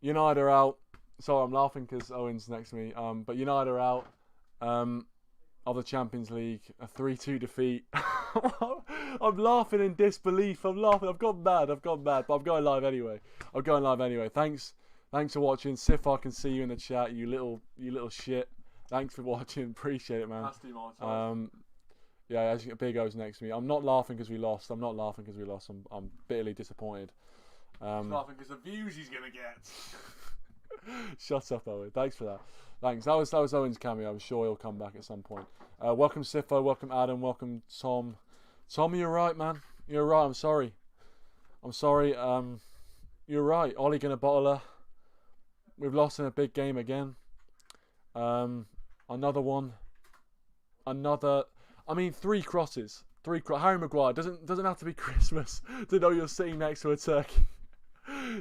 United are out. Sorry, I'm laughing because Owen's next to me. But United are out of the Champions League. A 3-2 defeat. I'm laughing in disbelief. I'm laughing. I've gone mad. But I'm going live anyway. Thanks for watching. Sif, I can see you in the chat. You little shit. Thanks for watching. Appreciate it, man. Yeah, as Big O's next to me. I'm not laughing because we lost. I'm bitterly disappointed. He's laughing because the views he's gonna get. Shut up, Owen. Thanks for that. Thanks. That was Owen's cameo. I'm sure he'll come back at some point. Welcome Sifo. Welcome Adam. Welcome Tom. Tom, you're right, man. You're right. I'm sorry. You're right. Ollie gonna bottle her. We've lost in a big game again. Another one. I mean, 3 crosses. Harry Maguire doesn't have to be Christmas to know you're sitting next to a turkey.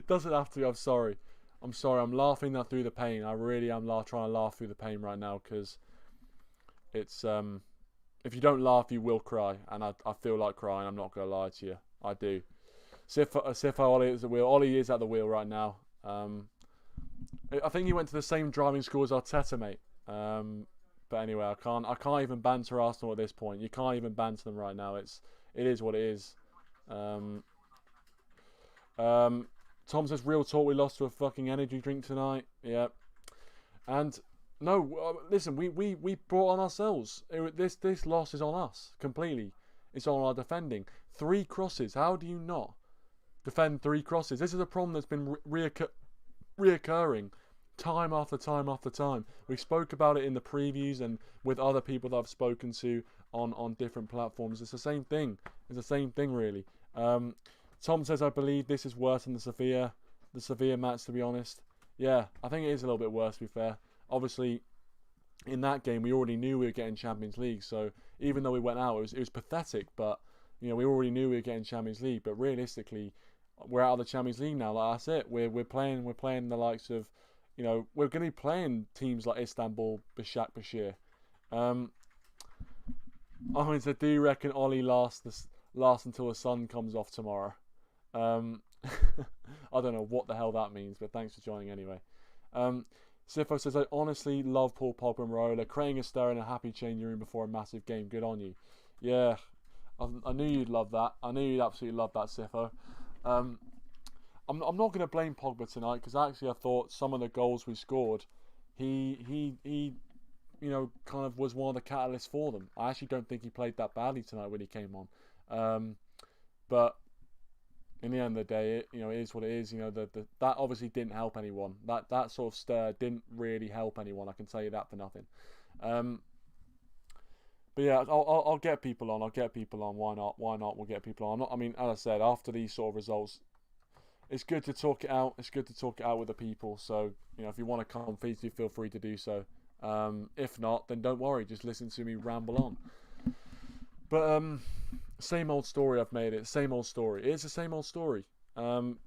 Doesn't have to be. I'm sorry. I'm laughing that through the pain. I really am trying to laugh through the pain right now because it's if you don't laugh, you will cry, and I feel like crying. I'm not gonna lie to you. I do. Sifo Ollie is at the wheel. Ollie is at the wheel right now. I think he went to the same driving school as Arteta, mate. But anyway, I can't even banter Arsenal at this point. You can't even banter them right now. It is what it is. Tom says, real talk, we lost to a fucking energy drink tonight. Yeah. And no, listen, we brought on ourselves. This loss is on us completely. It's on our defending. 3 crosses. How do you not defend 3 crosses? This is a problem that's been reoccurring time after time after time. We spoke about it in the previews and with other people that I've spoken to on different platforms. It's the same thing. Really. Tom says, I believe this is worse than the Sevilla match, to be honest. Yeah, I think it is a little bit worse, to be fair. Obviously, in that game, we already knew we were getting Champions League, so even though we went out, it was pathetic, but we already knew we were getting Champions League, but realistically, we're out of the Champions League now. Like, that's it. We're playing the likes of, we're going to be playing teams like Istanbul, Başakşehir. So do you reckon Ollie lasts until the sun comes off tomorrow? I don't know what the hell that means, but thanks for joining anyway. Sifo says, I honestly love Paul Pogba and Raiola, creating a stir in a happy changing room before a massive game. Good on you. Yeah, I knew you'd love that. I knew you'd absolutely love that, Sifo. I'm not going to blame Pogba tonight because actually I thought some of the goals we scored, he kind of was one of the catalysts for them. I actually don't think he played that badly tonight when he came on. But in the end of the day, it is what it is. That obviously didn't help anyone. That sort of stir didn't really help anyone. I can tell you that for nothing. But yeah, I'll get people on. Why not? We'll get people on. I mean, as I said, after these sort of results, it's good to talk it out. It's good to talk it out with the people. So if you want to come, please do feel free to do so. If not, then don't worry. Just listen to me ramble on. But same old story. I've made it. Same old story. It's the same old story.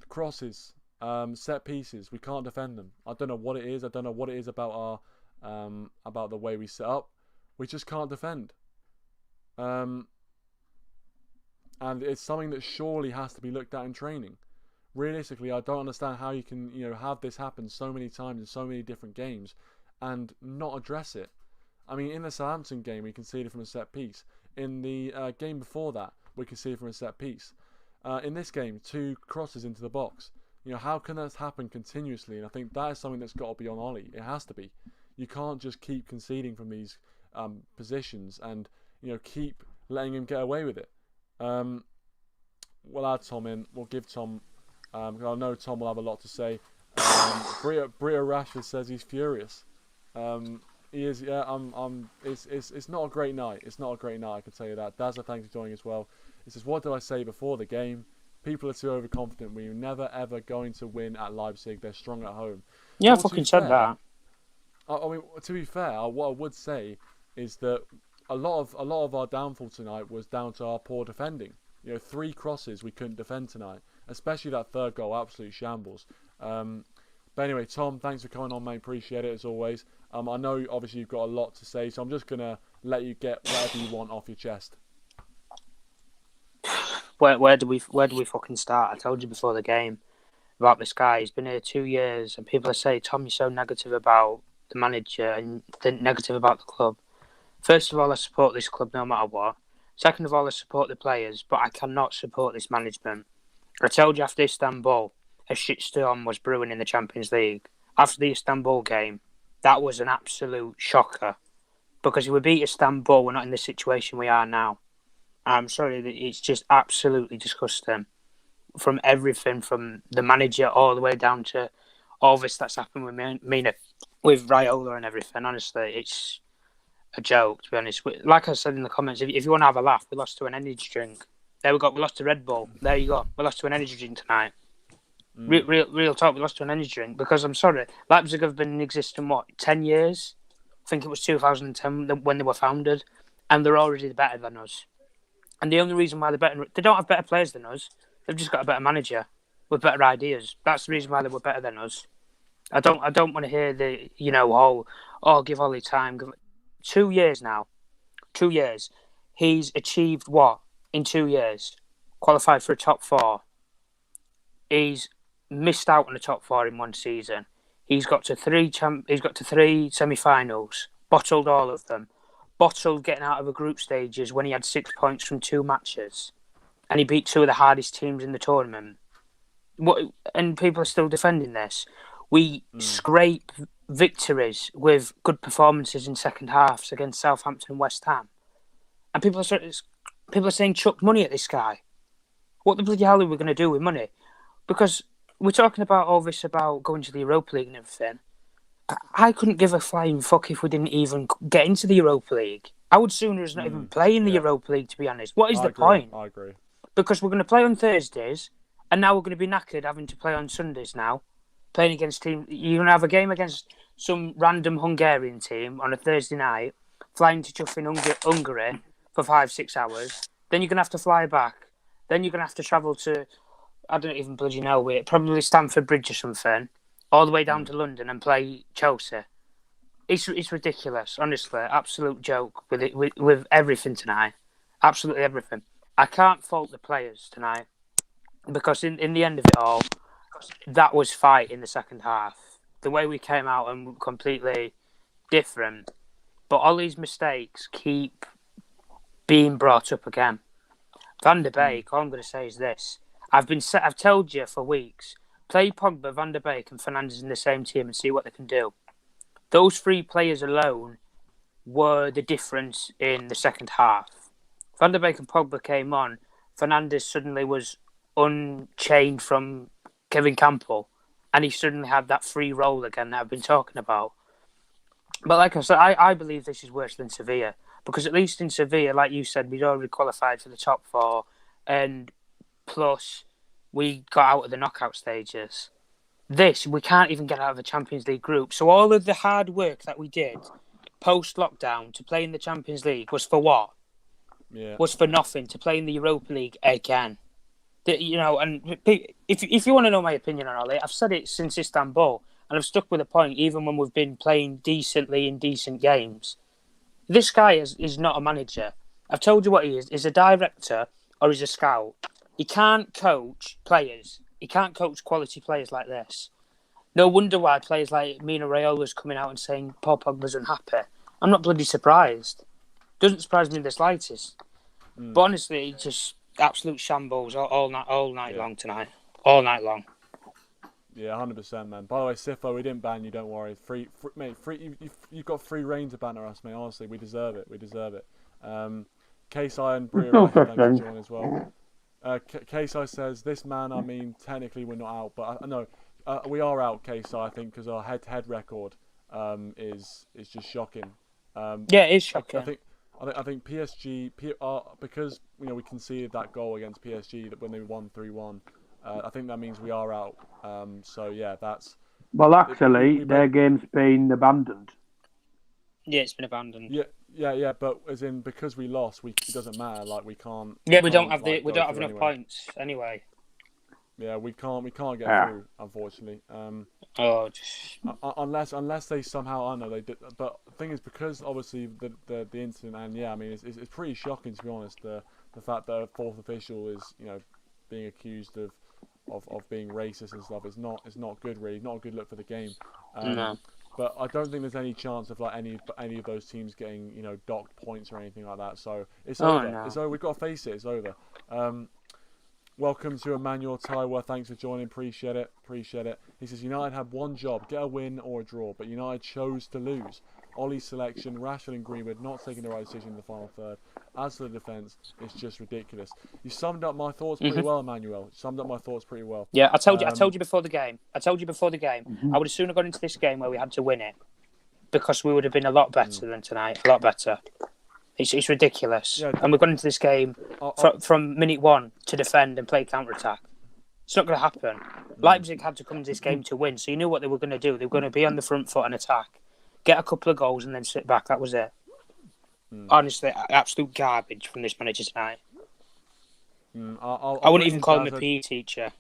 Crosses, set pieces. We can't defend them. I don't know what it is. I don't know what it is about about the way we set up. We just can't defend. And it's something that surely has to be looked at in training. Realistically, I don't understand how you can have this happen so many times in so many different games and not address it. I mean, in the Southampton game, we conceded from a set piece. In the game before that, we conceded from a set piece. In this game, 2 crosses into the box. How can that happen continuously? And I think that is something that's got to be on Ollie. It has to be. You can't just keep conceding from these positions and keep letting him get away with it. We'll add Tom in. We'll give Tom. I know Tom will have a lot to say. Bria Rashford says he's furious. He is, yeah. It's not a great night. It's not a great night. I can tell you that. Dazza, thanks for joining as well. He says, "What did I say before the game? People are too overconfident. We're never ever going to win at Leipzig. They're strong at home." Yeah, I fucking said that. I mean, to be fair, what I would say is that a lot of our downfall tonight was down to our poor defending. 3 crosses we couldn't defend tonight, especially that third goal, absolute shambles. But anyway, Tom, thanks for coming on, mate. Appreciate it as always. I know obviously you've got a lot to say, so I'm just gonna let you get whatever you want off your chest. Where do we fucking start? I told you before the game. about this guy. He's been here 2 years, and people are saying, Tom, you're so negative about the manager and negative about the club. First of all, I support this club no matter what. Second of all, I support the players, but I cannot support this management. I told you after Istanbul, a shitstorm was brewing in the Champions League. After the Istanbul game, that was an absolute shocker. Because if we beat Istanbul, we're not in the situation we are now. I'm sorry, it's just absolutely disgusting. From everything, from the manager all the way down to all this that's happened with Mina, with Raiola and everything. Honestly, it's a joke, to be honest. Like I said in the comments, if you want to have a laugh, we lost to an energy drink. There we go. We lost to Red Bull. There you go. We lost to an energy drink tonight. Real talk. We lost to an energy drink because I'm sorry, Leipzig have been in existence 10 years. I think it was 2010 when they were founded, and they're already better than us. And the only reason why they don't have better players than us. They've just got a better manager with better ideas. That's the reason why they were better than us. I don't want to hear the give Ollie time. 2 years now. 2 years. He's achieved what in 2 years? Qualified for a top 4. He's missed out on the top 4 in one season. He's got to 3 semi-finals. Bottled all of them. Bottled getting out of the group stages when he had 6 points from 2 matches. And he beat 2 of the hardest teams in the tournament. And people are still defending this. We scrape victories with good performances in second halves against Southampton and West Ham. And people are saying chuck money at this guy. What the bloody hell are we going to do with money? Because we're talking about all this about going to the Europa League and everything. I couldn't give a flying fuck if we didn't even get into the Europa League. I would sooner us not even play in the Europa League, to be honest. What is the point? I agree. Because we're going to play on Thursdays, and now we're going to be knackered having to play on Sundays now. Playing against teams. You're going to have a game against some random Hungarian team on a Thursday night, flying to chuffing Hungary for 5-6 hours. Then you're going to have to fly back. Then you're going to have to travel to, I don't even bloody know where, probably Stamford Bridge or something, all the way down to London and play Chelsea. It's ridiculous, honestly. Absolute joke with everything tonight. Absolutely everything. I can't fault the players tonight because in the end of it all, that was fight in the second half. The way we came out and were completely different. But all these mistakes keep being brought up again. Van der Beek, all I'm going to say is this. I've told you for weeks, play Pogba, Van der Beek and Fernandes in the same team and see what they can do. Those 3 players alone were the difference in the second half. Van der Beek and Pogba came on. Fernandes suddenly was unchained from Kevin Campbell, and he suddenly had that free role again that I've been talking about. But like I said, I believe this is worse than Sevilla, because at least in Sevilla, like you said, we'd already qualified for the top 4, and plus we got out of the knockout stages. This, we can't even get out of the Champions League group. So all of the hard work that we did post-lockdown to play in the Champions League was for what? Yeah. Was for nothing, to play in the Europa League again. And if you want to know my opinion on all it, I've said it since Istanbul, and I've stuck with the point, even when we've been playing decently in decent games. This guy is not a manager. I've told you what he is. He's a director or he's a scout. He can't coach players. He can't coach quality players like this. No wonder why players like Mina Raiola's coming out and saying Paul Pogba's unhappy. I'm not bloody surprised. Doesn't surprise me in the slightest. But honestly, it's just absolute shambles all night long tonight. All night long. Yeah, 100%, man. By the way, Sifo, we didn't ban you. Don't worry. Mate. You've got free reign to banter us, mate. Honestly, we deserve it. KSI and Bruno, thank you for joining as well. KSI says, "This man, I mean, technically we're not out, but I know we are out." KSI, I think, because our head-to-head record is just shocking. Yeah, it is shocking. I think PSG because we conceded that goal against PSG that when they won 3-1. I think that means we are out. So yeah, that's. Well, actually, their game's been abandoned. Yeah, it's been abandoned. Yeah. But as in because we lost, it doesn't matter. Like we can't. Yeah, we don't have enough points anyway. Yeah, we can't get through, unfortunately. Unless they somehow, I don't know they did. But the thing is, because obviously the incident, and yeah, I mean it's pretty shocking, to be honest. The fact that a 4th official is being accused of of being racist and stuff. It's not good really. Not a good look for the game. No. But I don't think there's any chance of like any of those teams getting docked points or anything like that. So it's over. No. It's over. We've got to face it. It's over. Welcome to Emmanuel Taiwa. Thanks for joining. Appreciate it. He says United had one job: get a win or a draw. But United chose to lose. Ollie's selection, Rashford and Greenwood not taking the right decision in the final third. As for the defence, it's just ridiculous. You summed up my thoughts pretty well, Emmanuel. Yeah, I told you before the game. I would have sooner gone into this game where we had to win it, because we would have been a lot better than tonight. A lot better. It's ridiculous. Yeah, and we've gone into this game from minute one to defend and play counter-attack. It's not going to happen. Leipzig had to come to this game to win, so you knew what they were going to do. They were going to be on the front foot and attack, get a couple of goals and then sit back. That was it. Honestly, absolute garbage from this manager tonight. I wouldn't even call him a PE teacher.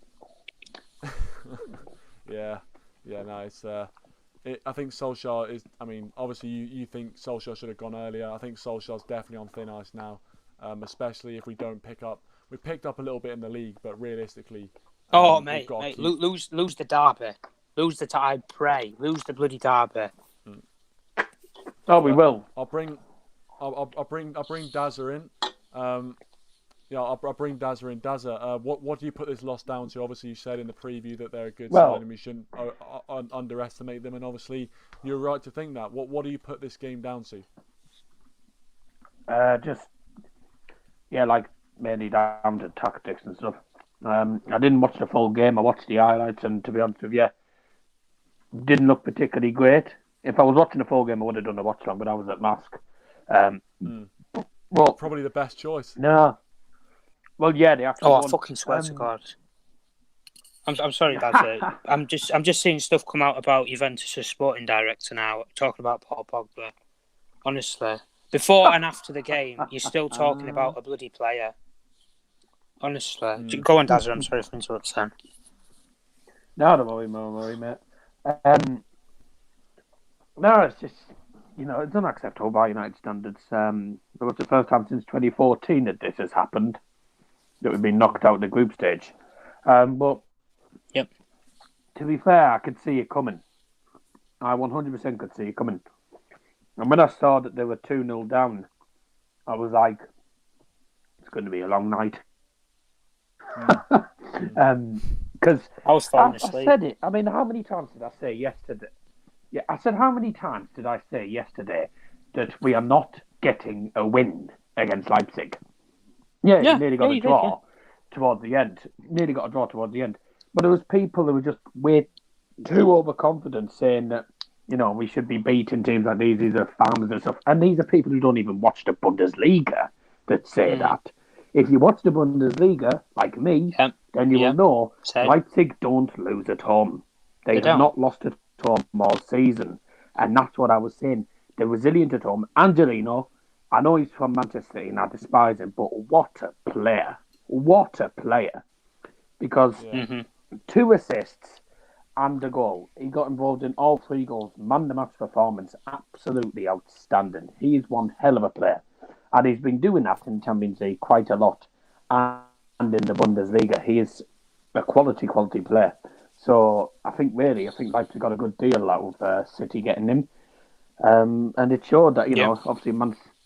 No, it's... I think Solskjaer is... I mean, obviously you think Solskjaer should have gone earlier. I think Solskjaer's definitely on thin ice now, especially if we don't pick up... We picked up a little bit in the league, but realistically... mate, lose the derby. Lose the bloody derby. Oh, we will. I'll bring Dazza in. I'll bring Dazza in. Dazza, what do you put this loss down to? Obviously, you said in the preview that they're a good side and we shouldn't underestimate them. And obviously, you're right to think that. What do you put this game down to? Mainly down to tactics and stuff. I didn't watch the full game. I watched the highlights, and to be honest with you, didn't look particularly great. If I was watching the full game, I would have done a watch long, but I was at Mask. Well, probably the best choice. No. Well, yeah, they actually won. I fucking swear to God. I'm sorry, Dad. I'm just seeing stuff come out about Juventus' sporting director now, talking about Paul Pogba. Honestly, before and after the game, you're still talking about a bloody player. Honestly, go on, Dazza. I'm sorry for interrupting. No, don't worry, mate. No, it's just, it's unacceptable by United standards. It was the first time since 2014 that this has happened, that we've been knocked out of the group stage. But yep. To be fair, I could see it coming. I 100% could see it coming. And when I saw that they were 2-0 down, I was like, it's going to be a long night. Because I was falling asleep. I said it. I mean, how many times did I say yesterday? Yeah, I said, how many times did I say yesterday that we are not getting a win against Leipzig? Yeah, you nearly got a draw towards the end. Nearly got a draw towards the end. But there was people who were just way too overconfident, saying that, we should be beating teams like these. These are farmers and stuff. And these are people who don't even watch the Bundesliga that say that. If you watch the Bundesliga, like me, then you will know Leipzig don't lose at home. They have not lost at home all season. And that's what I was saying. They're resilient at home. Angelino, I know he's from Manchester City and I despise him, but what a player. What a player. Because 2 assists and a goal. He got involved in all 3 goals. Man-the-match performance. Absolutely outstanding. He is one hell of a player. And he's been doing that in Champions League quite a lot. And in the Bundesliga, he is a quality player. So I think Leipzig got a good deal out of City getting him. And it showed that, obviously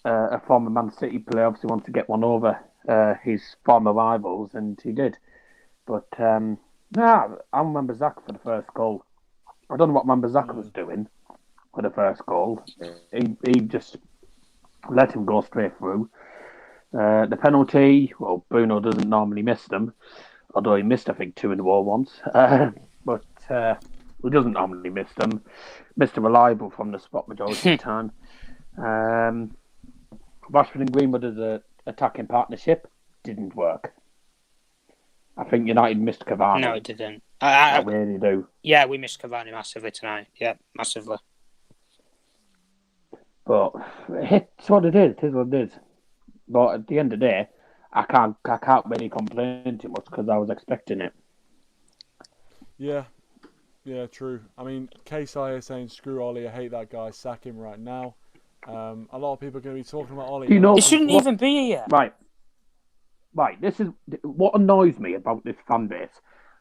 a former Man City player obviously wants to get one over his former rivals, and he did. But I remember Zach for the first goal. I don't know what Zach was doing for the first goal. He just let him go straight through. The penalty, well, Bruno doesn't normally miss them, although he missed, I think, 2 in a row once. But he doesn't normally miss them. Mr. Reliable from the spot majority of the time. Rashford and Greenwood as an attacking partnership didn't work. I think United missed Cavani. No, it didn't. I really do. Yeah, we missed Cavani massively tonight. Yeah, massively. But it's what it is. It is what it is. But at the end of the day, I can't really complain too much because I was expecting it. Yeah, true. I mean, KSI is saying, screw Ollie, I hate that guy, sack him right now. A lot of people are going to be talking about Ollie. He shouldn't even be here. Right. This is what annoys me about this fan base.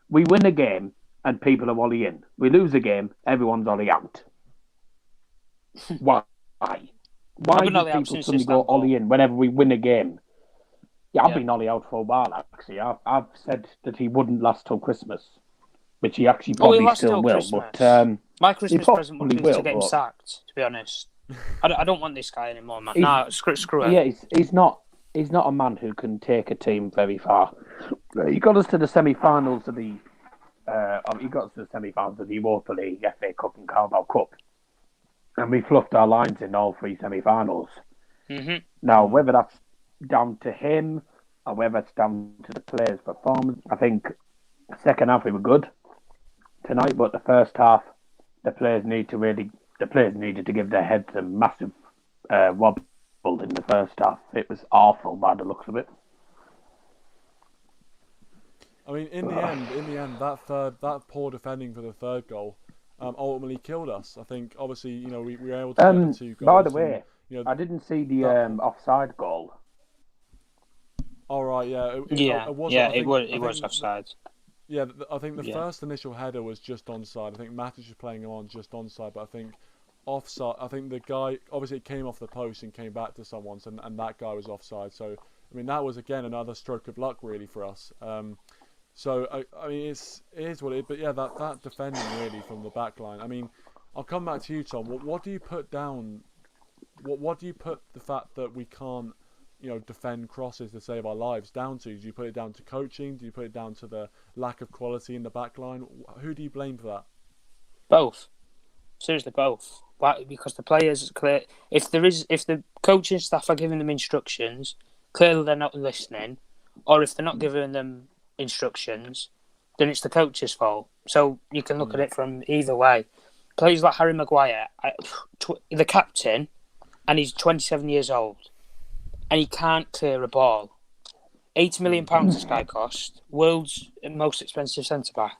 we win a game and people are Ollie in. We lose a game, everyone's Ollie out. Why? Why do people suddenly go Ollie in whenever we win a game? Yeah, I've been Ollie out for a while, actually. I've said that he wouldn't last till Christmas, which he actually probably still will. But, my Christmas present would be to get him sacked, to be honest. I don't want this guy anymore, man. No, screw it. Yeah, he's not a man who can take a team very far. He got us to the semi-finals of the Europa League, FA Cup and Carabao Cup. And we fluffed our lines in all 3 semi-finals. Mm-hmm. Now, whether that's down to him or whether it's down to the players' performance, I think the second half we were good tonight, but the first half, the players needed to give their heads a massive wobble in the first half. It was awful by the looks of it. I mean, in the end, that poor defending for the third goal ultimately killed us. I think, obviously, we were able to get the 2 goals. By the way, I didn't see the offside goal. All right, yeah. It was offside. Yeah, I think the first initial header was just onside. I think Matic was playing him on just onside, but I think offside. I think the guy, obviously it came off the post and came back to someone, and that guy was offside. So, I mean, that was, again, another stroke of luck, really, for us. So, I mean, it is what it is. But, yeah, that defending, really, from the back line. I mean, I'll come back to you, Tom. What do you put down? What do you put the fact that we can't, defend crosses to save our lives down to? Do you put it down to coaching? Do you put it down to the lack of quality in the back line? Who do you blame for that? Both. Seriously, both. Why? Because the players, if the coaching staff are giving them instructions, clearly they're not listening, or if they're not giving them instructions, then it's the coach's fault. So you can look at it from either way. Players like Harry Maguire, the captain, and he's 27 years old, and he can't clear a ball. £80 million this guy cost. World's most expensive centre back.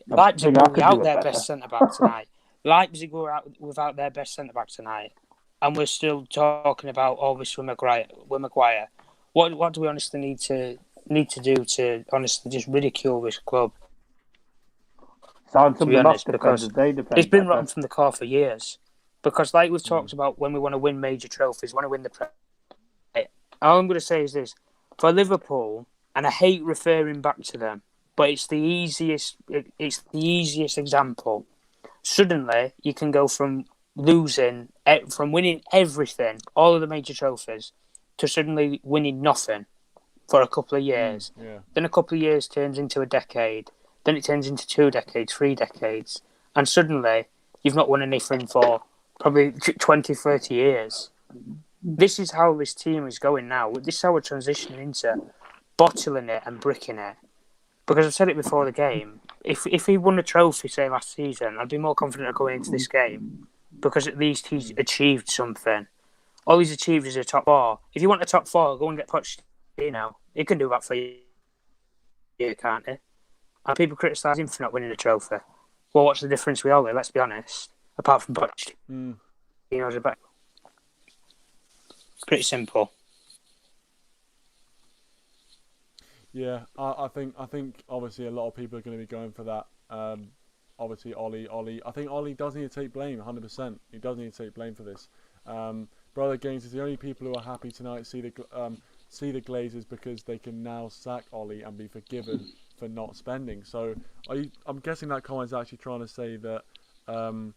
Leipzig were without their best centre back tonight. Leipzig were out without their best centre back tonight, and we're still talking about all this with Maguire. What do we honestly need to do to honestly just ridicule this club? To be honest, because it's been rotten from the core for years. Because, like we've talked about, when we want to win major trophies, want to win the Premier League, all I'm going to say is this: for Liverpool, and I hate referring back to them, but it's the easiest example. Suddenly, you can go from winning everything, all of the major trophies, to suddenly winning nothing for a couple of years. Then a couple of years turns into a decade. Then it turns into 2 decades, 3 decades. And suddenly, you've not won anything for probably 20, 30 years. This is how this team is going now. This is how we're transitioning into bottling it and bricking it. Because I've said it before the game. If he won a trophy, say, last season, I'd be more confident of going into this game. Because at least he's achieved something. All he's achieved is a top 4. If you want a top 4, go and get Pochettino. He can do that for you, can't he? And people criticise him for not winning a trophy. Well, what's the difference with Ole? Let's be honest. Apart from Pochettino, pretty simple. Yeah, I think obviously a lot of people are going to be going for that. Obviously, Ollie. I think Ollie does need to take blame, 100%. He does need to take blame for this. Brother Gaines is the only people who are happy tonight see the Glazers because they can now sack Ollie and be forgiven for not spending. So I'm guessing that comment's actually trying to say that, so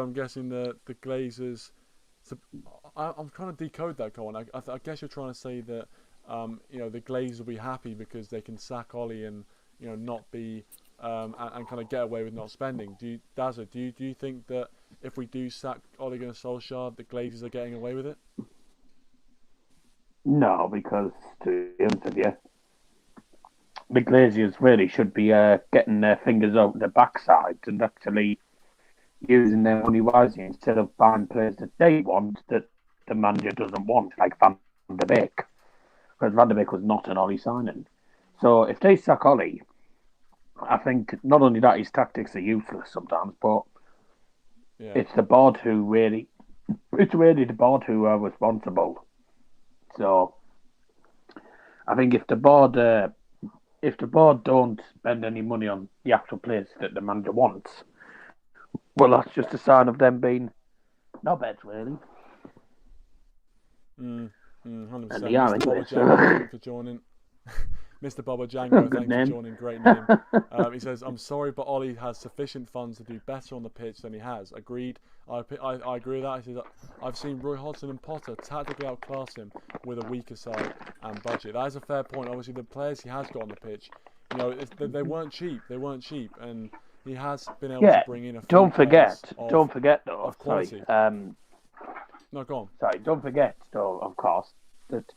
I'm guessing the Glazers. So I'm trying to decode that comment. I guess you're trying to say that, the Glazers will be happy because they can sack Ollie and, not be, and kind of get away with not spending. Do you think that if we do sack Ole Gunnar Solskjaer, the Glazers are getting away with it? No, because to be honest with you, the Glazers really should be getting their fingers out the backside and actually using their money wisely instead of buying players that they want that the manager doesn't want, like Van der Beek. Because Van der Beek was not an Ollie signing. So if they sack Ollie, I think not only that his tactics are useless sometimes, but it's the board who really, it's really the board who are responsible. So I think if the board don't spend any money on the actual players that the manager wants, well, that's just a sign of them being knobheads, really. 100%. And they are, Mr. Bobber anyway, Jango, so- thanks for joining. Mr. Bobber Jango, thanks name. for joining. Great name. He says, I'm sorry, but Ollie has sufficient funds to do better on the pitch than he has. Agreed. I agree with that. He says, I've seen Roy Hodgson and Potter tactically outclass him with a weaker side and budget. That is a fair point. Obviously, the players he has got on the pitch, they weren't cheap. They weren't cheap, and he has been able to bring in a few don't forget though, of quality. sorry, no, go on. sorry, don't forget though, of course, that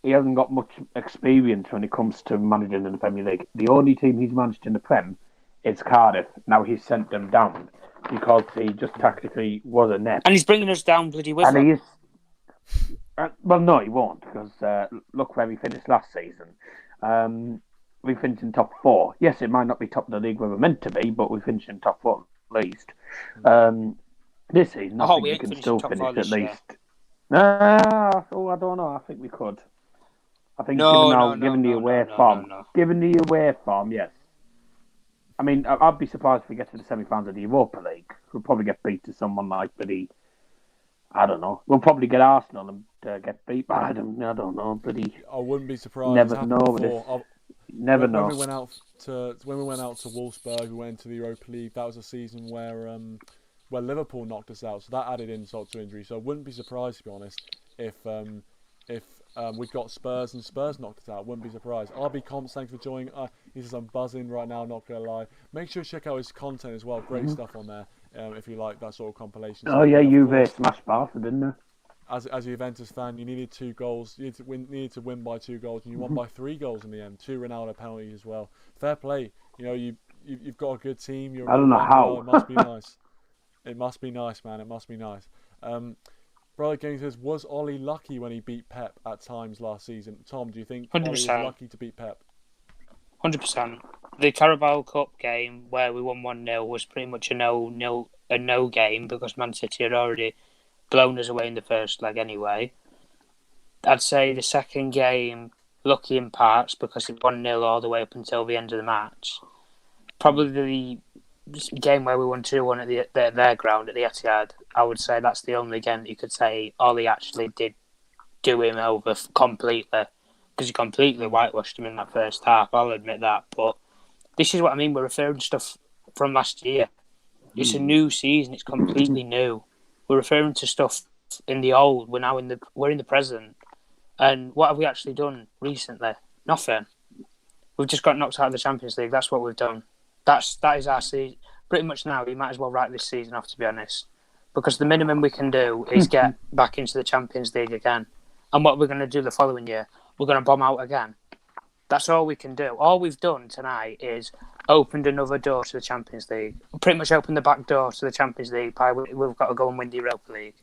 he hasn't got much experience when it comes to managing in the Premier League. The only team he's managed in the Prem is Cardiff. Now he's sent them down because he just tactically was inept. And he's bringing us down bloody with And him. he is. Well, no, he won't, because look where we finished last season. We finished in top 4. Yes, it might not be top of the league where we're meant to be, but we finished in top 4 at least. This season, I think we can still finish at least. I don't know. I think we could. I think given the away form, yes. I mean, I'd be surprised if we get to the semi-finals of the Europa League. We'll probably get beat to someone like I don't know. We'll probably get Arsenal and get beat by them. I don't know. I wouldn't be surprised. Never know. Never know. When we went out to Wolfsburg, we went into the Europa League. That was a season where Liverpool knocked us out, so that added insult to injury. So I wouldn't be surprised, to be honest, if we got Spurs and Spurs knocked us out. Wouldn't be surprised. RB Comps, thanks for joining. He says, I'm buzzing right now, not going to lie. Make sure to check out his content as well. Great stuff on there, if you like that sort of compilation. Oh, yeah, Juve smashed Barca, didn't they? As a Juventus fan, you needed 2 goals. You needed to win by 2 goals, and you won by 3 goals in the end. 2 Ronaldo penalties as well. Fair play. You've got a good team. I don't know how. It must be nice. It must be nice, man. It must be nice. Brother Gang says, was Ollie lucky when he beat Pep at times last season? Tom, do you think 100%. Ollie was lucky to beat Pep? 100%. The Carabao Cup game where we won 1-0 was pretty much a no game because Man City had already blown us away in the first leg anyway. I'd say the second game, lucky in parts because it 1-0 all the way up until the end of the match. Probably the game where we won 2-1 at their ground at the Etihad, I would say that's the only game that you could say Ollie actually did do him over completely, because he completely whitewashed him in that first half. I'll admit that, but this is what I mean. We're referring to stuff from last year. It's a new season. It's completely new. We're referring to stuff in the old. We're in the present. And what have we actually done recently? Nothing. We've just got knocked out of the Champions League. That's what we've done. That is our season. Pretty much now, we might as well write this season off, to be honest. Because the minimum we can do is get back into the Champions League again. And what we're going to do the following year, we're going to bomb out again. That's all we can do. All we've done tonight is opened another door to the Champions League. Pretty much opened the back door to the Champions League by we've got to go and win the Europa League.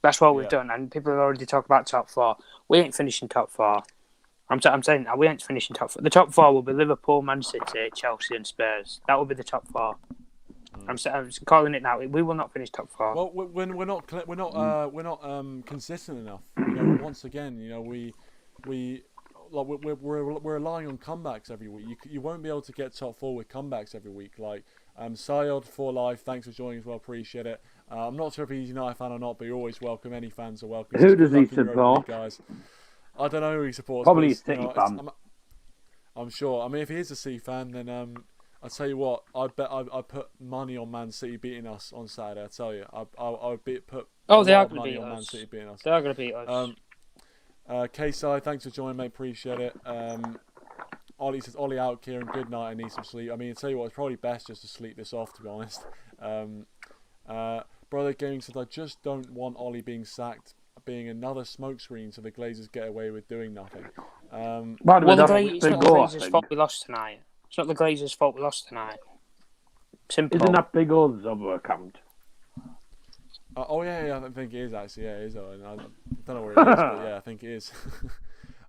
That's what we've done. And people have already talked about top 4. We ain't finishing top 4. I'm saying we ain't finishing top 4. The top 4 will be Liverpool, Man City, Chelsea, and Spurs. That will be the top 4. I'm calling it now. We will not finish top 4. Well, we're not consistent enough. Once again, we're relying on comebacks every week. You won't be able to get top 4 with comebacks every week. Like Sayod for life. Thanks for joining as well. Appreciate it. I'm not sure if he's a United fan or not, but you're always welcome. Any fans are welcome. Who does he support? Guys, I don't know who he supports. Probably a City fan. I'm sure. I mean, if he is a City fan, then I'll tell you what. I bet I put money on Man City beating us on Saturday. I tell you, I would put. They are going to beat on Man us. City beating us. They are going to beat us. K-Side, thanks for joining, mate. Appreciate it. Ollie says, Ollie out, Kieran. Good night. I need some sleep. I mean, I'll tell you what, it's probably best just to sleep this off, to be honest. Brother Gaming said, I just don't want Ollie being sacked, being another smokescreen so the Glazers get away with doing nothing. It's not the Glazers' fault we lost tonight. It's not the Glazers' fault we lost tonight. Simple. Isn't that Big O's other account? Yeah, I think it is actually. Yeah, it is. I don't know where it is, but yeah, I think it is.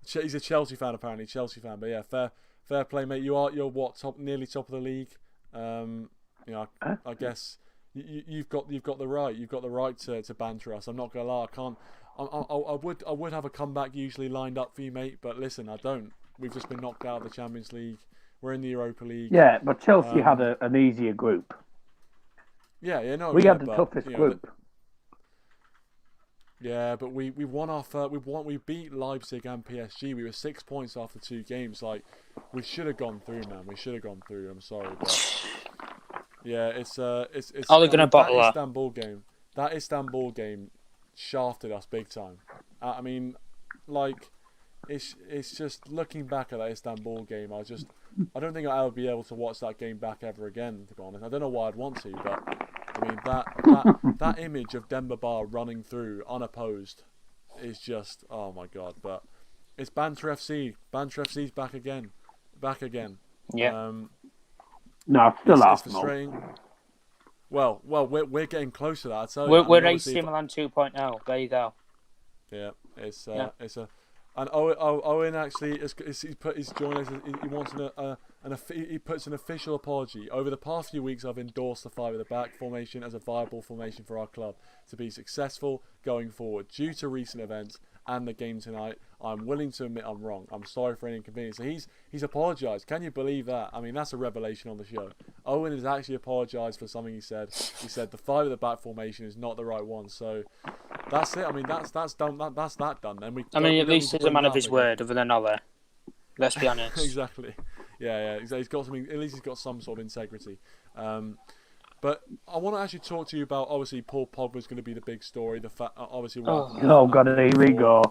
He's a Chelsea fan apparently. Chelsea fan, but yeah, fair play, mate. You're what, nearly top of the league. I guess you've got the right. You've got the right to banter us. I'm not gonna lie. I would have a comeback usually lined up for you, mate. But listen, I don't. We've just been knocked out of the Champions League. We're in the Europa League. Yeah, but Chelsea had an easier group. We had the toughest group. Yeah, but we won our we beat Leipzig and PSG. We were 6 points after 2 games. Like, we should have gone through, man. We should have gone through. I'm sorry, but yeah, it's Are they going to bottle that? That Istanbul game shafted us big time. I mean, like, it's just looking back at that Istanbul game. I don't think I'll ever be able to watch that game back ever again. To be honest, I don't know why I'd want to, but I mean that image of Demba Ba running through unopposed is just, oh my god. But it's Banter FC. Banter FC's back again. Yeah. No, it's still it's frustrating. Well, we're getting close to that. So we're AC Milan 2.0. There you go. Yeah, it's a. And Owen actually he's joined us. He wants he puts an official apology. Over the past few weeks, I've endorsed the 5 at the back formation as a viable formation for our club to be successful going forward. Due to recent events and the game tonight, I'm willing to admit I'm wrong. I'm sorry for any inconvenience. So he's apologised. Can you believe that? I mean, that's a revelation on the show. Owen has actually apologised for something he said. He said the 5 at the back formation is not the right one. So that's it. I mean, that's done. That's that done. Then at least he's a man of his word, other than other. Let's be honest. Exactly. Yeah. He's got something. At least he's got some sort of integrity. But I want to actually talk to you about, obviously, Paul Pogba's going to be the big story. The fact, obviously. Oh God, here we go.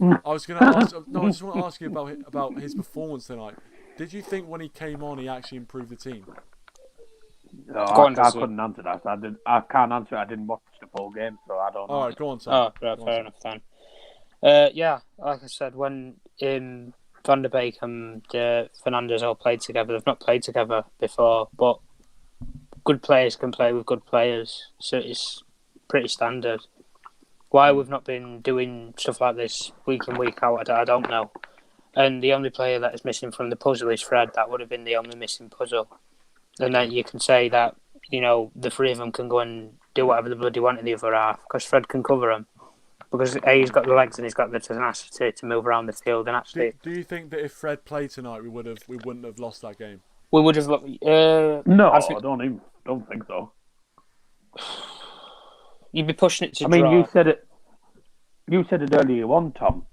I was going to ask. No, I just want to ask you about his performance tonight. Did you think when he came on, he actually improved the team? No, I couldn't answer that. I can't answer it. I didn't watch the full game, so I don't know. All right, go on, Tom. Oh, right, fair enough, then. Yeah, like I said, when Van der Beek and Fernandes all played together, they've not played together before, but good players can play with good players, so it's pretty standard. Why we've not been doing stuff like this week in, week out, I don't know. And the only player that is missing from the puzzle is Fred. That would have been the only missing puzzle. And then you can say that, the 3 of them can go and do whatever the bloody want in the other half, because Fred can cover them. Because he's got the legs and he's got the tenacity to move around the field. And actually, do you think that if Fred played tonight, we wouldn't have lost that game? We would have. No, I don't think so. You'd be pushing it to. I mean, you said it. You said it earlier on, Tom.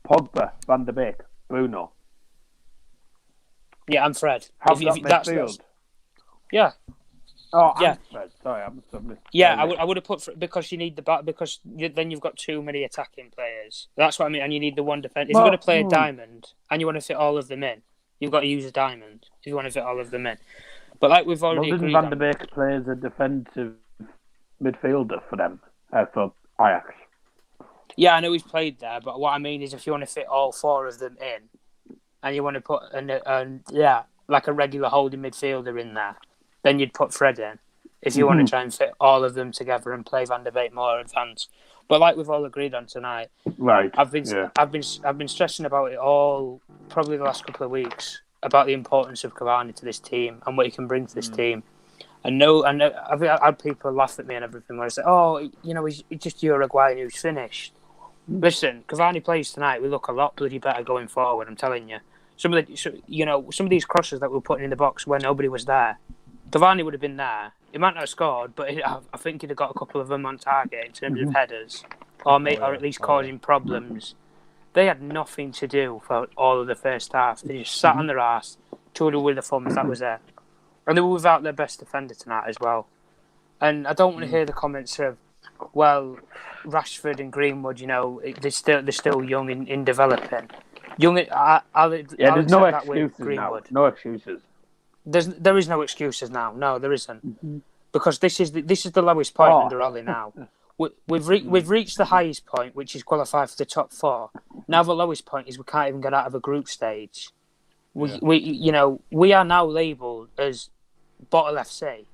Pogba, Van der Beek, Bruno. Yeah, and Fred. How's that midfield? Yeah. Oh, yeah. Fred. Sorry, I'm yeah, I would have put because you need the back, because then you've got too many attacking players. That's what I mean, and you need the one defense. If you're going to play a diamond and you want to fit all of them in, you've got to use a diamond if you want to fit all of them in. But like we've already agreed Van der Beek play as a defensive midfielder for them, for Ajax? Yeah, I know he's played there, but what I mean is if you want to fit all 4 of them in, and you want to put like a regular holding midfielder in there, then you'd put Fred in. If you want to try and fit all of them together and play Van der Beek more advanced. But like we've all agreed on tonight, right? I've been stressing about it all, probably the last couple of weeks, about the importance of Cavani to this team and what he can bring to this team. And I've had people laugh at me and everything when I say, he's just Uruguayan who's finished. Listen, Cavani plays tonight, we look a lot bloody better going forward, I'm telling you. Some of these crosses that we were putting in the box when nobody was there, Cavani would have been there. He might not have scored, but I think he'd have got a couple of them on target in terms of headers, or at least causing problems. They had nothing to do for all of the first half. They just sat on their arse, twiddled with the thumbs, that was it. And they were without their best defender tonight as well. And I don't want to hear the comments of, well, Rashford and Greenwood, they're still young in developing. There's no excuses now. No excuses. There is no excuses now. No, there isn't, because this is the lowest point under Ollie now. We've reached the highest point, which is qualified for the top 4. Now the lowest point is we can't even get out of a group stage. We are now labelled as Bottle FC.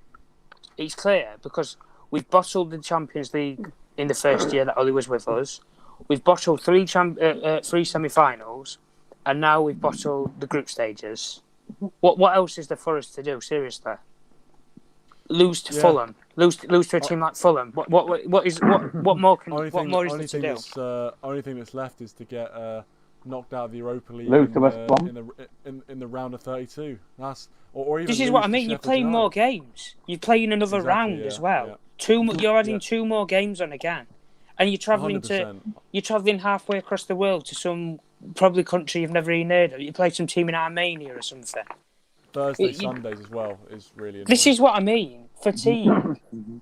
It's clear because we've bottled the Champions League in the first year that Ollie was with us. We've bottled 3 semi-finals, and now we've bottled the group stages. What else is there for us to do? Seriously. lose to Fulham, lose to a team like Fulham. What more can what more is there to do? Only thing that's left is to get knocked out of the Europa League Lose to West Brom in the round of 32. Or even this is what I mean. You're playing more games. You're playing another round as well. Yeah. You're adding 2 more games on again, and you're travelling 100%. You're travelling halfway across the world to some probably country you've never even heard of. You play some team in Armenia or something. Thursday, Sundays as well is really annoying. This is what I mean. Fatigue. And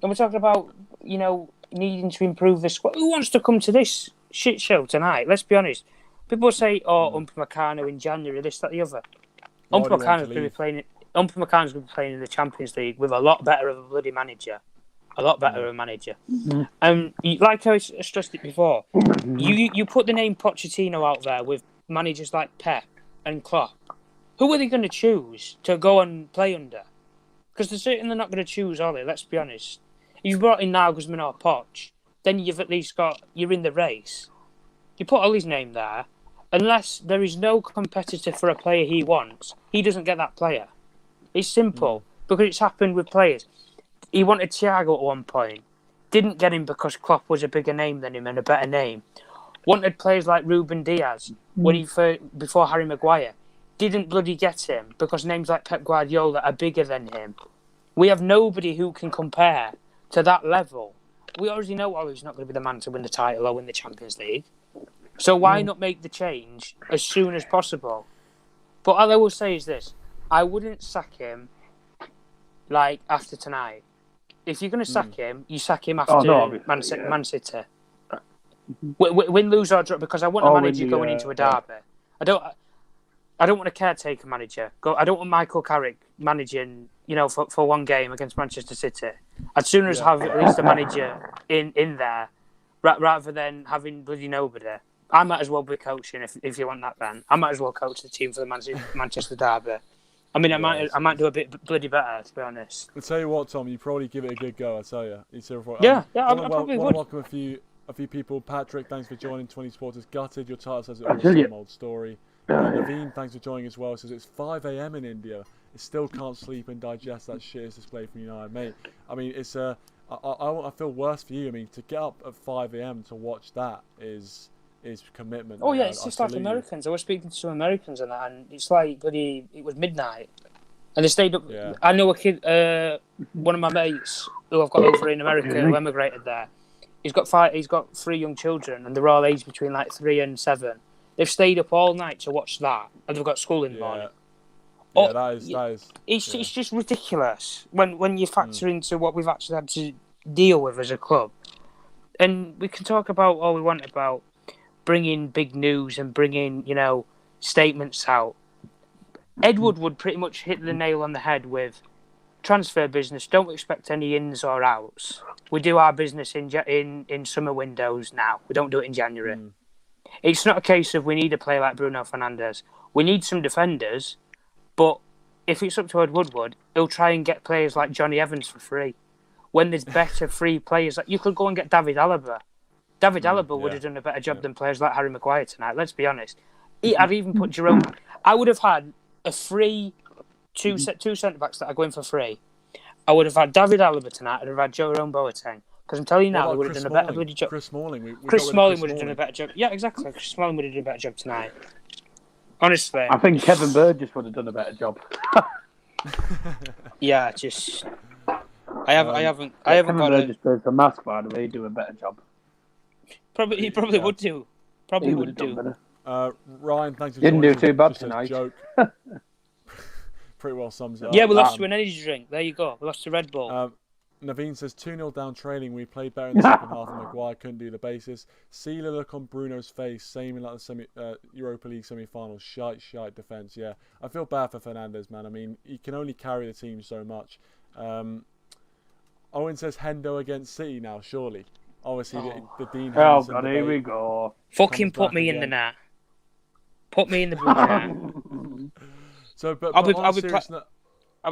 we're talking about, needing to improve the squad. Who wants to come to this shit show tonight? Let's be honest. People say, Upamecano in January, this, that, the other. Upamecano's going to be playing. Upamecano's going to be playing in the Champions League with a lot better of a bloody manager. A lot better of a manager. Like I stressed it before, you put the name Pochettino out there with managers like Pep and Klopp. Who are they going to choose to go and play under? Because they're certainly not going to choose Ollie, let's be honest. If you brought in Nagelsmann or Poch, then you've at least you're in the race. You put Ollie's name there, unless there is no competitor for a player he wants, he doesn't get that player. It's simple, because it's happened with players. He wanted Thiago at one point, didn't get him because Klopp was a bigger name than him and a better name. Wanted players like Ruben Diaz before Harry Maguire. Didn't bloody get him because names like Pep Guardiola are bigger than him. We have nobody who can compare to that level. We already know Ollie's not going to be the man to win the title or win the Champions League. So why not make the change as soon as possible? But all I will say is this. I wouldn't sack him after tonight. If you're going to sack him, you sack him after Man City. Win, lose or draw, because I want a manager going into a derby. I don't want a caretaker manager. I don't want Michael Carrick managing, for one game against Manchester City. I'd sooner have at least a manager in there, rather than having bloody nobody. I might as well be coaching if you want that, Ben. I might as well coach the team for the Manchester derby. I mean, I might do a bit bloody better, to be honest. I'll tell you what, Tom, you probably give it a good go. I tell you. I probably would. Welcome a few people. Patrick, thanks for joining. 20 Sports is gutted. Your title says it all same old story. Naveen, thanks for joining as well. Says it's 5 a.m. in India. It still can't sleep and digest that shit display from United, mate. I mean, it's I feel worse for you. I mean, to get up at 5 a.m. to watch that is commitment. Oh, yeah, it's just like Americans. I was speaking to some Americans and that, and it's like it was midnight, and they stayed up. Yeah. I know a kid, one of my mates who I've got over in America who emigrated there. He's got 3 young children, and they're all aged between 3 and 7. They've stayed up all night to watch that, and they've got school in the morning. Yeah, that is. It's just ridiculous when you factor into what we've actually had to deal with as a club. And we can talk about all we want about bringing big news and bringing, statements out. Ed Woodward pretty much hit the nail on the head with transfer business. Don't expect any ins or outs. We do our business in summer windows now. We don't do it in January. It's not a case of we need a player like Bruno Fernandes. We need some defenders, but if it's up to Ed Woodward, he'll try and get players like Johnny Evans for free. When there's better free players, you could go and get David Alaba. David Alaba would have done a better job than players like Harry Maguire tonight, let's be honest. I'd even put Jerome... I would have had a free two centre-backs that are going for free. I would have had David Alaba tonight, I'd have had Jerome Boateng. Because I'm telling you now, they would have done a better bloody job. Chris Smalling. Chris Smalling would have done a better job. Yeah, exactly. Chris Smalling would have done a better job tonight. Honestly. I think Kevin Burgess would have done a better job. Yeah, just... I haven't Kevin got Burgess does the mask, by the way, he'd do a better job. He probably would do. Probably would do. Ryan, thanks for joining. Didn't do too bad just tonight. Joke. Pretty well sums it up. Yeah, we lost to an energy drink. There you go. We lost to Red Bull. Naveen says 2-0 down trailing. We played better in the second half, and Maguire couldn't do the basis. See the look on Bruno's face, same in the Europa League semi-final. Shite defence. Yeah, I feel bad for Fernandes, man. I mean, he can only carry the team so much. Owen says Hendo against City now, surely. Obviously, the Dean Henderson God, here we go. Fucking put me in the net. Put me in the blue net. So, but I'll be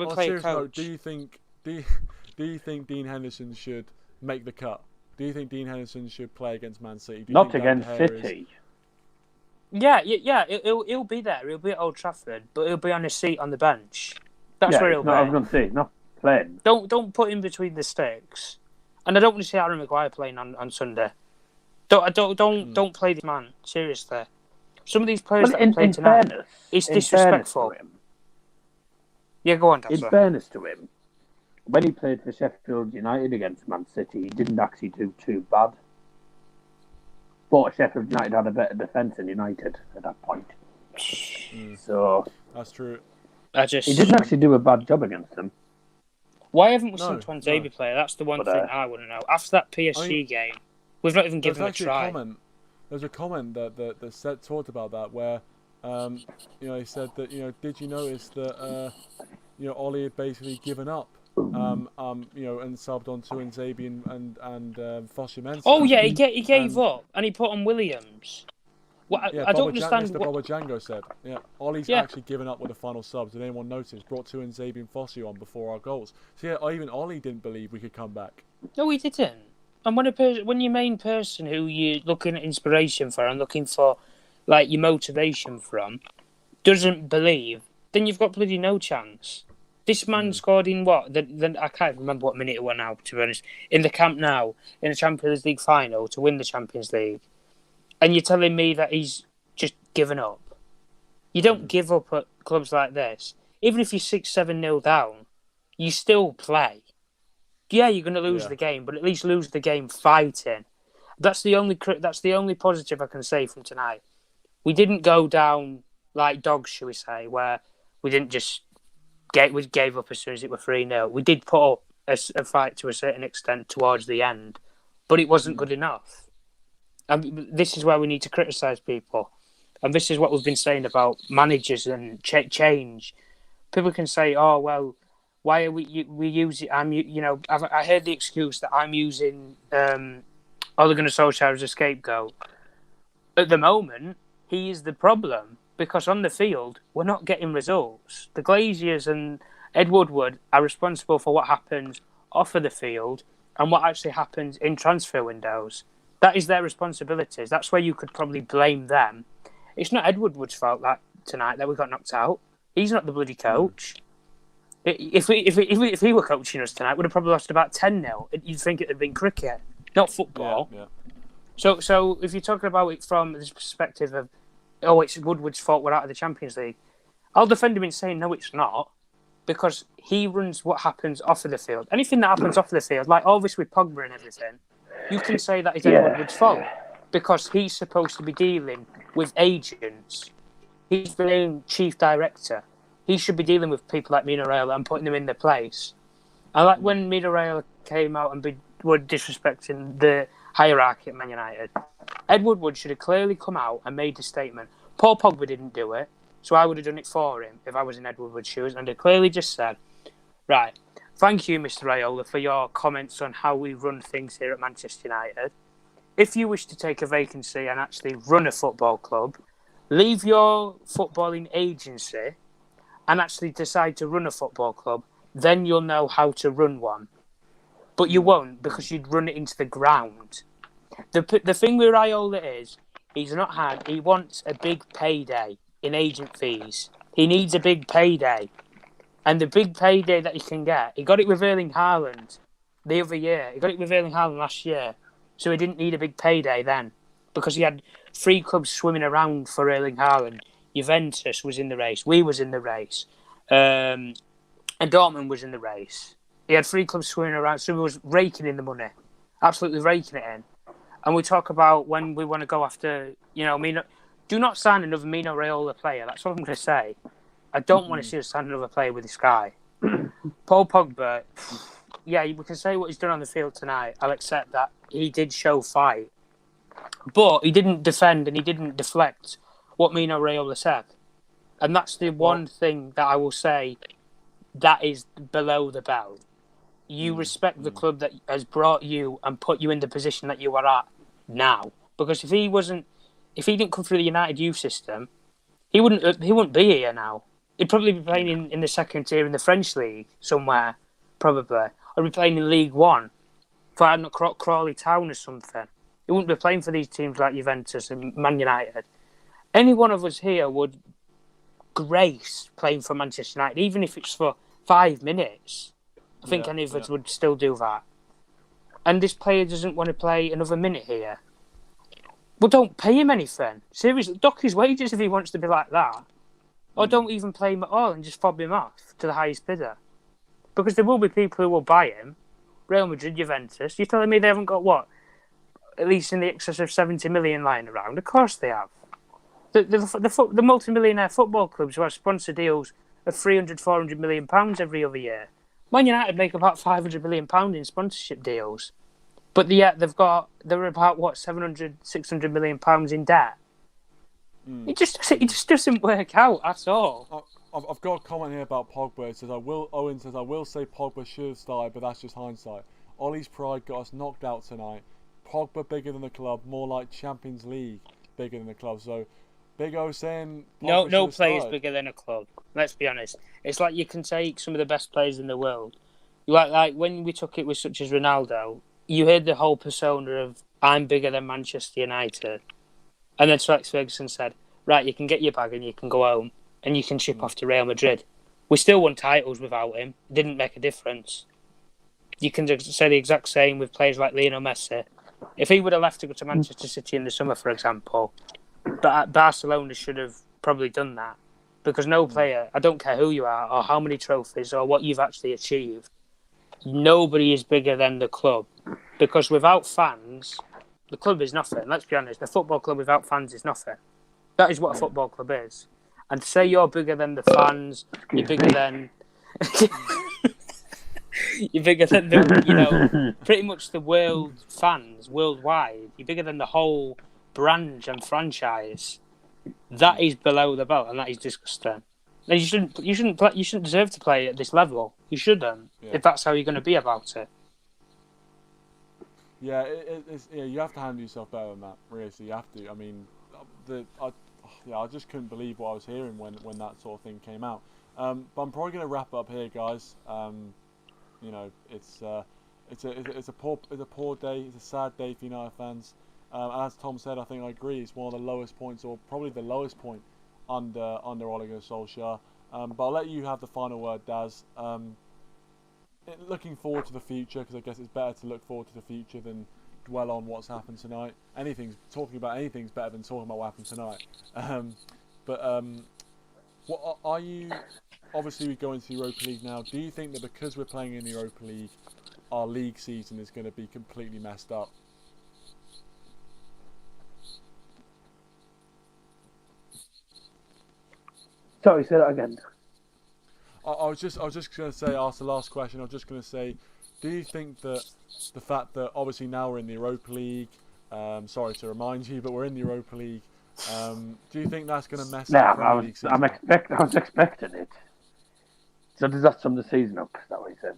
playing coach. Do you think Dean Henderson should make the cut? Do you think Dean Henderson should play against Man City? Not against City. Yeah. He'll be there. He'll be at Old Trafford, but he'll be on his seat on the bench. That's where he'll be. I was going to say, not playing. Don't put him between the sticks. And I don't want to see Harry Maguire playing on Sunday. Don't play this man, seriously. Some of these players that play tonight, it's disrespectful. Yeah, go on, Dazza. In fairness to him, when he played for Sheffield United against Man City, he didn't actually do too bad. But Sheffield United had a better defence than United at that point. So that's true. He didn't actually do a bad job against them. Why haven't we seen Twanzebe play? That's the one thing I want to know. After that PSG game, we've not even given him a try. There's a comment that Seth talked about that where, he said that, did you notice that, Ollie had basically given up, and subbed on Twanzebe and Fosu Mensah. Oh yeah, he gave up and he put on Williams. Well, I don't understand what Baba Django said. Yeah, Ollie's actually given up with the final subs. Did anyone notice? Brought Twanzebe and Fosu on before our goals. So yeah, even Ollie didn't believe we could come back. No, he didn't. And when your main person who you're looking at inspiration for and looking for like your motivation from doesn't believe, then you've got bloody no chance. This man scored in what? I can't remember what minute it went now, to be honest. In the Camp Nou, in the Champions League final to win the Champions League. And you're telling me that he's just given up. You don't give up at clubs like this. Even if you're 6-7-0 down, you still play. Yeah, you're going to lose the game, but at least lose the game fighting. That's the only positive I can say from tonight. We didn't go down like dogs, shall we say, where we didn't just gave up as soon as it were 3-0. We did put up a fight to a certain extent towards the end, but it wasn't good enough. And this is where we need to criticise people. And this is what we've been saying about managers and change. People can say, oh, well, why are we use it? I heard the excuse that I'm using Ole Gunnar Solskjaer as a scapegoat. At the moment, he is the problem because on the field, we're not getting results. The Glaziers and Ed Woodward are responsible for what happens off of the field and what actually happens in transfer windows. That is their responsibilities. That's where you could probably blame them. It's not Ed Woodward's fault that tonight that we got knocked out. He's not the bloody coach. If he were coaching us tonight, we'd have probably lost about 10-0. You'd think it had been cricket, not football. Yeah. So if you're talking about it from this perspective of, it's Woodward's fault we're out of the Champions League, I'll defend him in saying no, it's not, because he runs what happens off of the field. Anything that happens off of the field, like all this with Pogba and everything, you can say that is Ed Woodward's fault because he's supposed to be dealing with agents. He's the main chief director. He should be dealing with people like Mino Raiola and putting them in their place. I like when Mino Raiola came out and were disrespecting the hierarchy at Man United. Ed Woodward should have clearly come out and made a statement. Paul Pogba didn't do it, so I would have done it for him if I was in Ed Woodward's shoes, and they clearly just said, right, thank you, Mr. Raiola, for your comments on how we run things here at Manchester United. If you wish to take a vacancy and actually run a football club, leave your footballing agency and actually decide to run a football club, then you'll know how to run one. But you won't because you'd run it into the ground. The thing with Raiola is he wants a big payday in agent fees. He needs a big payday. And the big payday that he can get, he got it with Erling Haaland the other year. He got it with Erling Haaland last year. So he didn't need a big payday then because he had 3 clubs swimming around for Erling Haaland. Juventus was in the race. We was in the race. And Dortmund was in the race. He had 3 clubs swimming around. So he was raking in the money. Absolutely raking it in. And we talk about when we want to go after, do not sign another Mino Raiola player. That's what I'm going to say. I don't want to see us sign another player with this guy. Paul Pogba, yeah, we can say what he's done on the field tonight. I'll accept that. He did show fight. But he didn't defend and he didn't deflect what Mino Raiola said. And that's the one thing that I will say that is below the belt. You respect the club that has brought you and put you in the position that you are at now. Because if he didn't come through the United youth system, he wouldn't be here now. He'd probably be playing in the second tier in the French league somewhere, probably. Or be playing in League One for Crawley Town or something. He wouldn't be playing for these teams like Juventus and Man United. Any one of us here would grace playing for Manchester United, even if it's for 5 minutes. I think any of us would still do that. And this player doesn't want to play another minute here. Well, don't pay him anything. Seriously, dock his wages if he wants to be like that. Or don't even play him at all and just fob him off to the highest bidder. Because there will be people who will buy him. Real Madrid, Juventus. You're telling me they haven't got what? At least in the excess of 70 million lying around? Of course they have. The multi-millionaire football clubs who have sponsor deals of 300, 400 million pounds every other year. Man United make about 500 million pounds in sponsorship deals. But yet they're about, what, 700, 600 million pounds in debt. It just doesn't work out at all. I've got a comment here about Pogba. It says, Owen says, I will say Pogba should have started, but that's just hindsight. Ollie's pride got us knocked out tonight. Pogba bigger than the club, more like Champions League bigger than the club. So, Big O saying Pogba no player's bigger than a club. Let's be honest. It's like you can take some of the best players in the world. Like when we took it with such as Ronaldo, you heard the whole persona of I'm bigger than Manchester United. And then Sir Alex Ferguson said, right, you can get your bag and you can go home and you can ship off to Real Madrid. We still won titles without him. Didn't make a difference. You can say the exact same with players like Lionel Messi. If he would have left to go to Manchester City in the summer, for example, Barcelona should have probably done that. Because no player, I don't care who you are or how many trophies or what you've actually achieved, nobody is bigger than the club. Because without fans, the club is nothing. Let's be honest. A football club without fans is nothing. That is what a football club is. And to say you're bigger than the fans, you're bigger than... you're bigger than the, pretty much the world fans worldwide. You're bigger than the whole branch and franchise. That is below the belt, and that is disgusting. And you shouldn't deserve to play at this level. You shouldn't, if that's how you're going to be about it. Yeah, you have to handle yourself better than that. Really, you have to. I mean, I just couldn't believe what I was hearing when that sort of thing came out. But I'm probably going to wrap up here, guys. It's a poor day. It's a sad day for United fans. As Tom said, I think I agree. It's one of the lowest points, or probably the lowest point under Ole Gunnar Solskjaer. But I'll let you have the final word, Daz. Looking forward to the future, because I guess it's better to look forward to the future than dwell on what's happened tonight. Talking about anything's better than talking about what happened tonight. What are you? Obviously, we go into the Europa League now. Do you think that because we're playing in the Europa League, our league season is going to be completely messed up? Sorry, say that again. I was just going to say, ask the last question. I was just going to say, do you think that the fact that obviously now we're in the Europa League, sorry to remind you, but we're in the Europa League, do you think that's going to mess up the Premier League season? I was expecting it. So does that sum the season up? Is that what you said?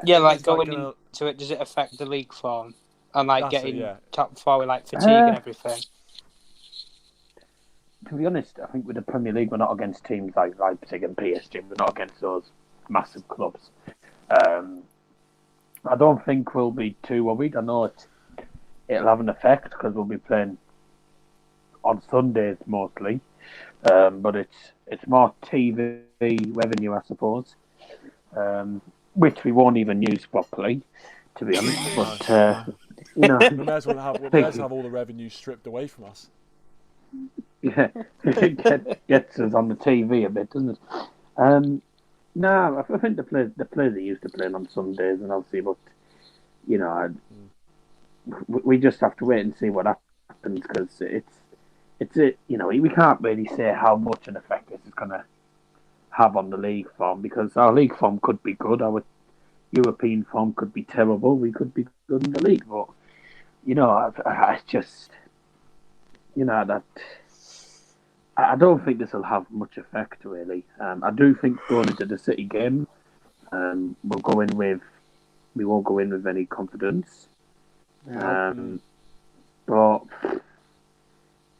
Yeah, like going into it, does it affect the league form? And like getting top four with like fatigue and everything? To be honest, I think with the Premier League, we're not against teams like Leipzig and PSG. We're not against those massive clubs. I don't think we'll be too worried. I know it'll have an effect because we'll be playing on Sundays mostly. But it's more TV revenue, I suppose, which we won't even use properly, to be honest. But we may as well have all the revenue stripped away from us. Yeah, it gets us on the TV a bit, doesn't it? No, I think the players are used to playing on Sundays, and obviously, but we just have to wait and see what happens because we can't really say how much an effect this is going to have on the league form because our league form could be good, our European form could be terrible, we could be good in the league, but I just that. I don't think this will have much effect, really. I do think going into the City game, we won't go in with any confidence. But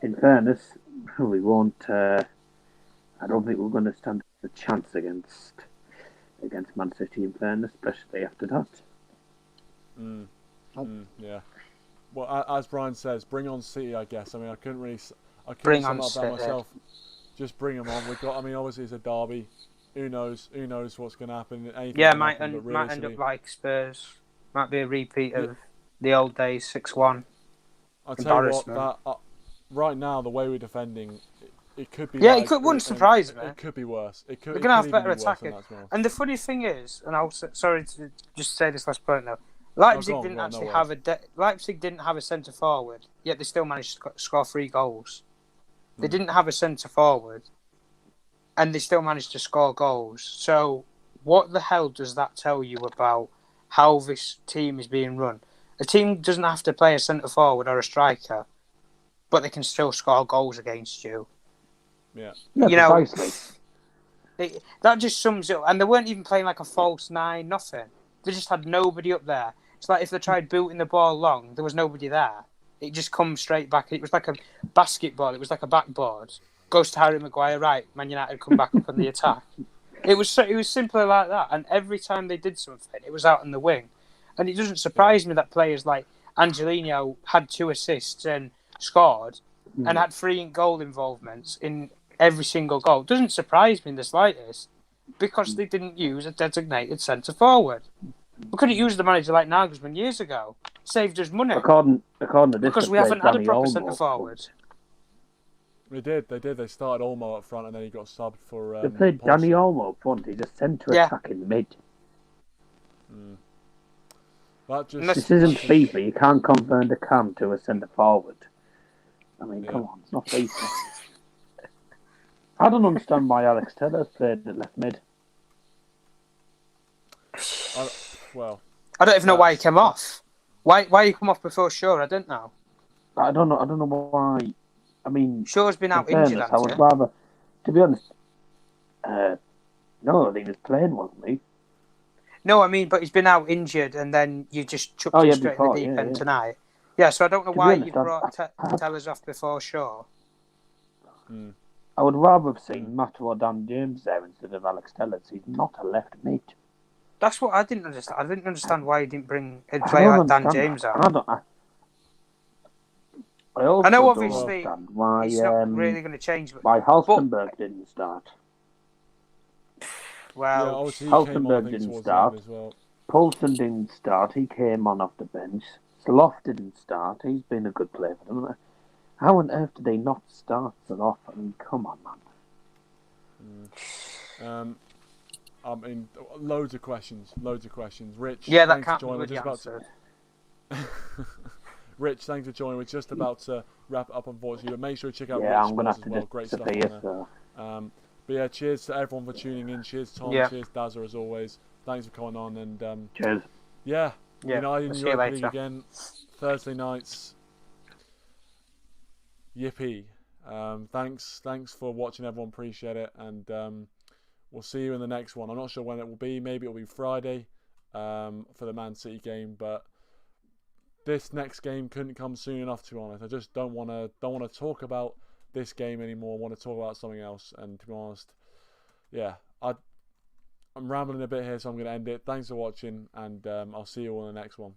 in fairness, we won't. I don't think we're going to stand a chance against Man City. In fairness, especially after that. Yeah. Well, as Brian says, bring on City. I guess. I mean, I couldn't sum up that myself. Just bring them on. We've got. I mean, obviously it's a derby. who knows? Who knows what's going to happen? Anything Yeah, can might happen, but end up realistically, like Spurs. Might be a repeat of the old days, 6-1. I'll tell you what. That right now, the way we're defending, it could be. Yeah, like, wouldn't surprise me. It could be worse. It could. They're gonna have even better be worse than attacking. that as well. And the funny thing is, and sorry to just say this last point now, Leipzig didn't actually have Leipzig didn't have a centre forward, yet they still managed to score 3 goals. They didn't have a centre forward, and they still managed to score goals. So, what the hell does that tell you about how this team is being run? A team doesn't have to play a centre forward or a striker, but they can still score goals against you. Yeah, precisely. That just sums it up. And they weren't even playing like a false 9, nothing. They just had nobody up there. It's like if they tried booting the ball long, there was nobody there. It just comes straight back. It was like a basketball. It was like a backboard. Goes to Harry Maguire, right? Man United come back up on the attack. It was simply like that. And every time they did something, it was out in the wing. And it doesn't surprise me that players like Angelino had 2 assists and scored and had 3 goal involvements in every single goal. It doesn't surprise me in the slightest because they didn't use a designated centre forward. We could have used the manager like Nagelsmann years ago. Saved us money. According to this, because we haven't had a proper centre forward. They did. They started Olmo up front and then he got subbed for. They played Danny Olmo up front. He's a centre attack in the mid. This isn't FIFA. You can't convert a cam to a centre forward. I mean, come on, it's not FIFA. I don't understand why Alex Tellers played at left mid. I don't even know why he came off. Why he come off before Shaw? I don't know. I don't know why. I mean, Shaw's been out injured. I would rather, to be honest. No, I think he was playing, wasn't he? No, I mean, but he's been out injured, and then you just chucked him straight in the deep end tonight. Yeah, so I don't know why you brought Tellers off before Shaw. I would rather have seen Matt or Dan James there instead of Alex Tellers. He's not a left mid. That's what I didn't understand. I didn't understand why he didn't bring a player like Dan James out. I know, obviously, why, it's not really going to change. Why Halstenberg didn't start. Well, Halstenberg didn't start. Poulsen didn't start. He came on off the bench. Sloth didn't start. He's been a good player for them. How on earth did they not start Sloth? I mean, come on, man. I mean, loads of questions. Rich, yeah, that thanks can't for joining. be the answer. Rich, thanks for joining. We're just about to wrap it up, unfortunately, but make sure to check out I'm Rich gonna as well. Great stuff on there. But yeah, cheers to everyone for tuning in. Cheers, Tom. Cheers, Dazza, as always. Thanks for coming on. And cheers. Yeah, United in the Europa League again. Thursday nights. Yippee. Thanks for watching, everyone. Appreciate it. And we'll see you in the next one. I'm not sure when it will be. Maybe it'll be Friday for the Man City game. But this next game couldn't come soon enough, to be honest. I just don't want to talk about this game anymore. I want to talk about something else. And to be honest, I'm rambling a bit here, so I'm going to end it. Thanks for watching, and I'll see you all in the next one.